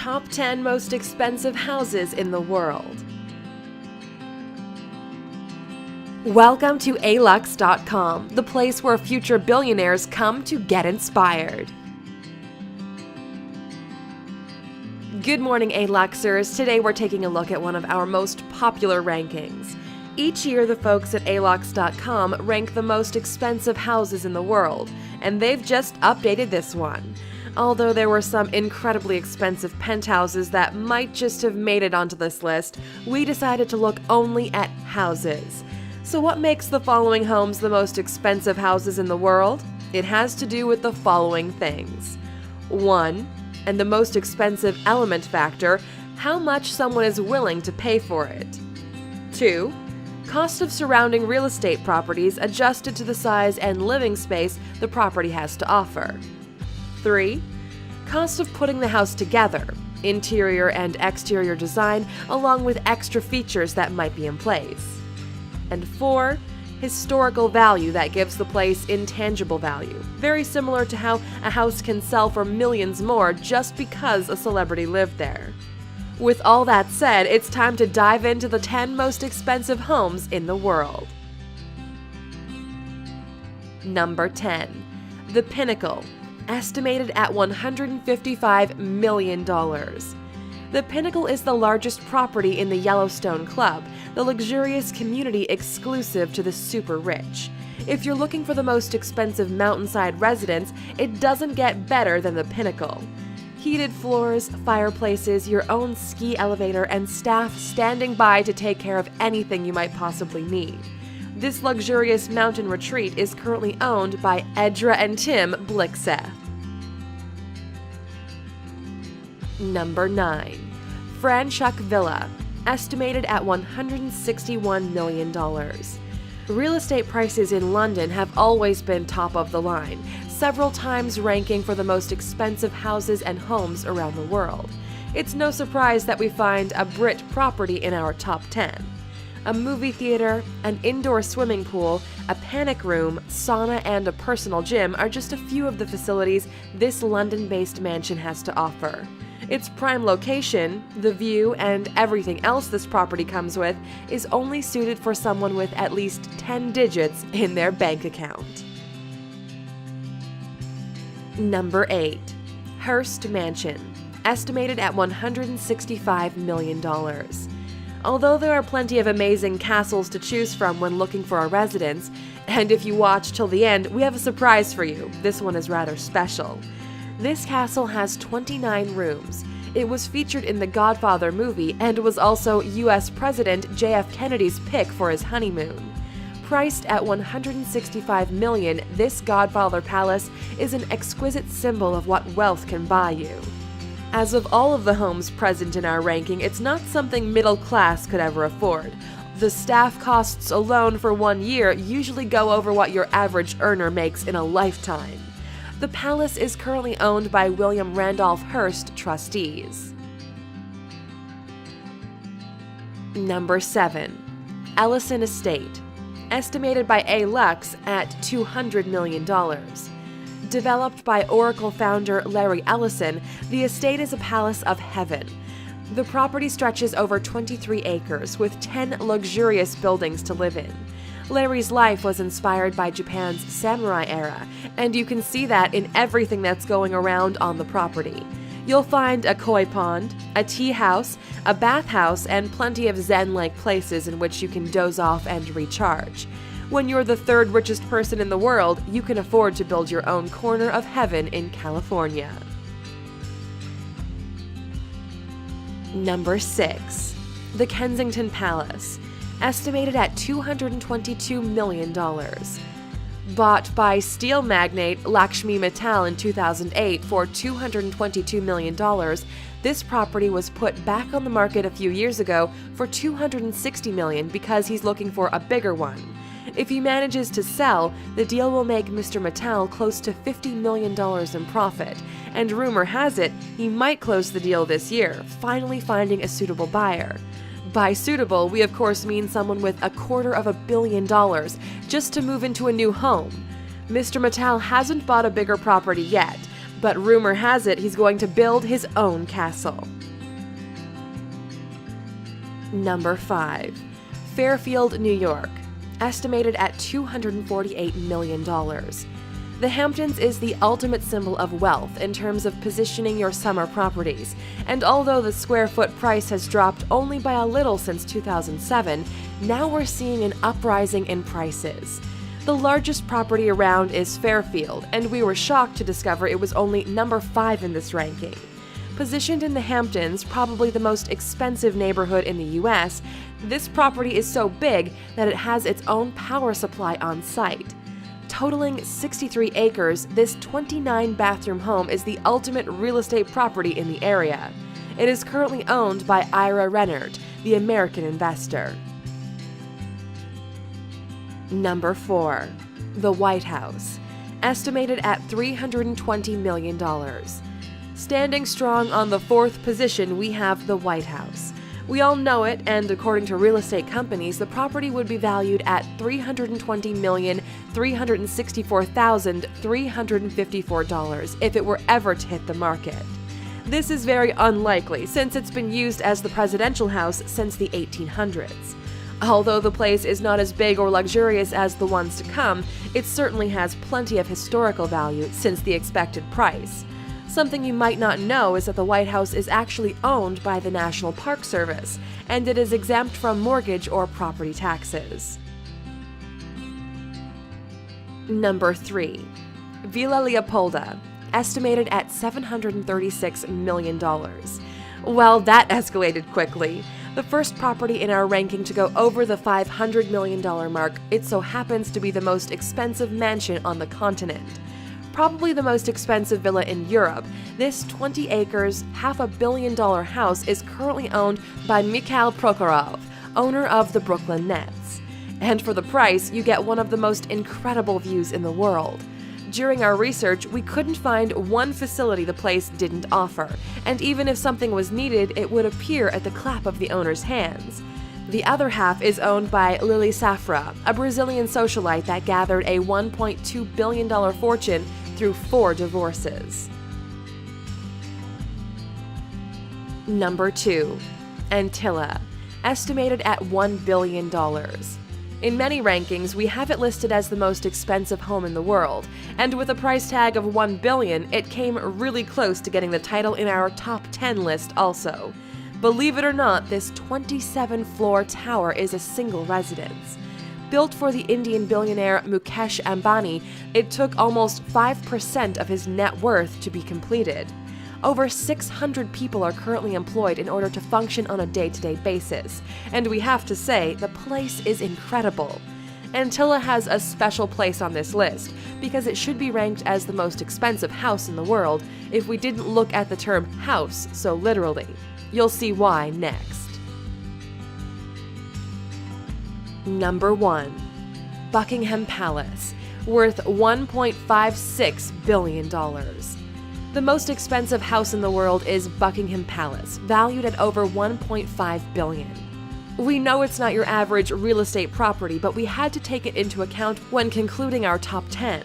top 10 most expensive houses in the world. Welcome to alux.com, the place where future billionaires come to get inspired. Good morning, A-Luxers. Today we're taking a look at one of our most popular rankings. Each year, the folks at alux.com rank the most expensive houses in the world, and they've just updated this one. Although there were some incredibly expensive penthouses that might just have made it onto this list, we decided to look only at houses. So what makes the following homes the most expensive houses in the world? It has to do with the following things. 1. And the most expensive element factor, how much someone is willing to pay for it. 2. Cost of surrounding real estate properties adjusted to the size and living space the property has to offer. 3. Cost of putting the house together, interior and exterior design, along with extra features that might be in place. And 4. Historical value that gives the place intangible value, very similar to how a house can sell for millions more just because a celebrity lived there. With all that said, it's time to dive into the 10 most expensive homes in the world. Number 10. The Pinnacle, estimated at $155 million. The Pinnacle is the largest property in the Yellowstone Club, the luxurious community exclusive to the super rich. If you're looking for the most expensive mountainside residence, it doesn't get better than the Pinnacle. Heated floors, fireplaces, your own ski elevator, and staff standing by to take care of anything you might possibly need. This luxurious mountain retreat is currently owned by Edra and Tim Blixseth. Number 9. Franschhoek Villa, estimated at $161 million. Real estate prices in London have always been top of the line, several times ranking for the most expensive houses and homes around the world. It's no surprise that we find a Brit property in our top 10. A movie theater, an indoor swimming pool, a panic room, sauna, and a personal gym are just a few of the facilities this London-based mansion has to offer. Its prime location, the view, and everything else this property comes with is only suited for someone with at least 10 digits in their bank account. Number 8. Hearst Mansion, estimated at $165 million. Although there are plenty of amazing castles to choose from when looking for a residence, and if you watch till the end, we have a surprise for you. This one is rather special. This castle has 29 rooms. It was featured in the Godfather movie and was also U.S. President J.F. Kennedy's pick for his honeymoon. Priced at $165 million, this Godfather Palace is an exquisite symbol of what wealth can buy you. As of all of the homes present in our ranking, it's not something middle class could ever afford. The staff costs alone for 1 year usually go over what your average earner makes in a lifetime. The palace is currently owned by William Randolph Hearst trustees. Number 7. Ellison Estate, estimated by A-Lux at $200 million. Developed by Oracle founder Larry Ellison, the estate is a palace of heaven. The property stretches over 23 acres with 10 luxurious buildings to live in. Larry's life was inspired by Japan's samurai era, and you can see that in everything that's going around on the property. You'll find a koi pond, a tea house, a bathhouse, and plenty of zen-like places in which you can doze off and recharge. When you're the third richest person in the world, you can afford to build your own corner of heaven in California. Number 6. The Kensington Palace, estimated at $222 million. Bought by steel magnate Lakshmi Mittal in 2008 for $222 million, this property was put back on the market a few years ago for $260 million because he's looking for a bigger one. If he manages to sell, the deal will make Mr. Mittal close to $50 million in profit, and rumor has it he might close the deal this year, finally finding a suitable buyer. By suitable, we of course mean someone with $250 million just to move into a new home. Mr. Mittal hasn't bought a bigger property yet, but rumor has it he's going to build his own castle. Number 5. Fairfield, New York, estimated at $248 million. The Hamptons is the ultimate symbol of wealth in terms of positioning your summer properties, and although the square foot price has dropped only by a little since 2007, now we're seeing an uprising in prices. The largest property around is Fairfield, and we were shocked to discover it was only number 5 in this ranking. Positioned in the Hamptons, probably the most expensive neighborhood in the US, this property is so big that it has its own power supply on site. Totaling 63 acres, this 29-bathroom home is the ultimate real estate property in the area. It is currently owned by Ira Rennert, the American investor. Number 4. The White House, estimated at $320 million. Standing strong on the 4th position, we have the White House. We all know it, and according to real estate companies, the property would be valued at $320,364,354 if it were ever to hit the market. This is very unlikely, since it's been used as the presidential house since the 1800s. Although the place is not as big or luxurious as the ones to come, it certainly has plenty of historical value since the expected price. Something you might not know is that the White House is actually owned by the National Park Service, and it is exempt from mortgage or property taxes. Number 3. Villa Leopolda, estimated at $736 million. Well, that escalated quickly. The first property in our ranking to go over the $500 million mark, it so happens to be the most expensive mansion on the continent. Probably the most expensive villa in Europe, this 20 acres, $500 million house is currently owned by Mikhail Prokhorov, owner of the Brooklyn Nets. And for the price, you get one of the most incredible views in the world. During our research, we couldn't find one facility the place didn't offer, and even if something was needed, it would appear at the clap of the owner's hands. The other half is owned by Lily Safra, a Brazilian socialite that gathered a $1.2 billion fortune through 4 divorces. Number 2. Antilla, estimated at $1 billion. In many rankings, we have it listed as the most expensive home in the world, and with a price tag of $1 billion, it came really close to getting the title in our top 10 list also. Believe it or not, this 27-floor tower is a single residence. Built for the Indian billionaire Mukesh Ambani, it took almost 5% of his net worth to be completed. Over 600 people are currently employed in order to function on a day-to-day basis, and we have to say, the place is incredible. Antilla has a special place on this list, because it should be ranked as the most expensive house in the world if we didn't look at the term house so literally. You'll see why next. Number 1. Buckingham Palace, worth $1.56 billion. The most expensive house in the world is Buckingham Palace, valued at over $1.5 billion. We know it's not your average real estate property, but we had to take it into account when concluding our top 10.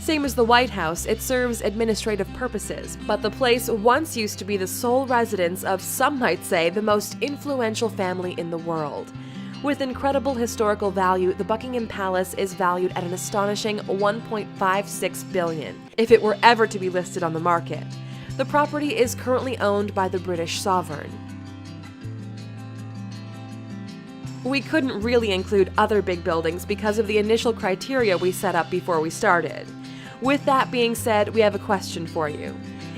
Same as the White House, it serves administrative purposes, but the place once used to be the sole residence of, some might say, the most influential family in the world. With incredible historical value, the Buckingham Palace is valued at an astonishing $1.56 billion, if it were ever to be listed on the market. The property is currently owned by the British sovereign. We couldn't really include other big buildings because of the initial criteria we set up before we started. With that being said, we have a question for you.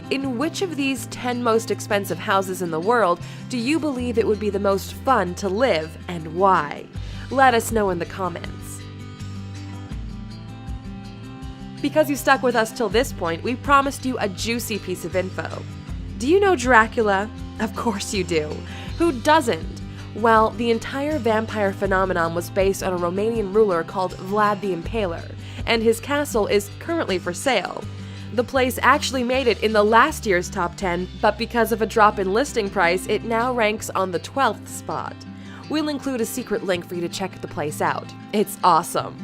In which of these 10 most expensive houses in the world do you believe it would be the most fun to live, and why? Let us know in the comments. Because you stuck with us till this point, we promised you a juicy piece of info. Do you know Dracula? Of course you do. Who doesn't? Well, the entire vampire phenomenon was based on a Romanian ruler called Vlad the Impaler, and his castle is currently for sale. The place actually made it in the last year's top 10, but because of a drop in listing price, it now ranks on the 12th spot. We'll include a secret link for you to check the place out. It's awesome.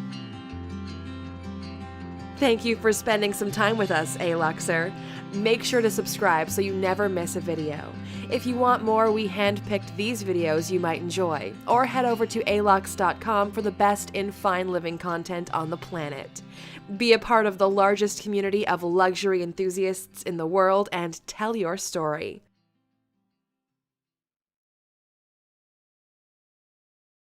Thank you for spending some time with us, A-Luxer. Make sure to subscribe so you never miss a video. If you want more, we handpicked these videos you might enjoy, or head over to alux.com for the best in fine living content on the planet. Be a part of the largest community of luxury enthusiasts in the world and tell your story.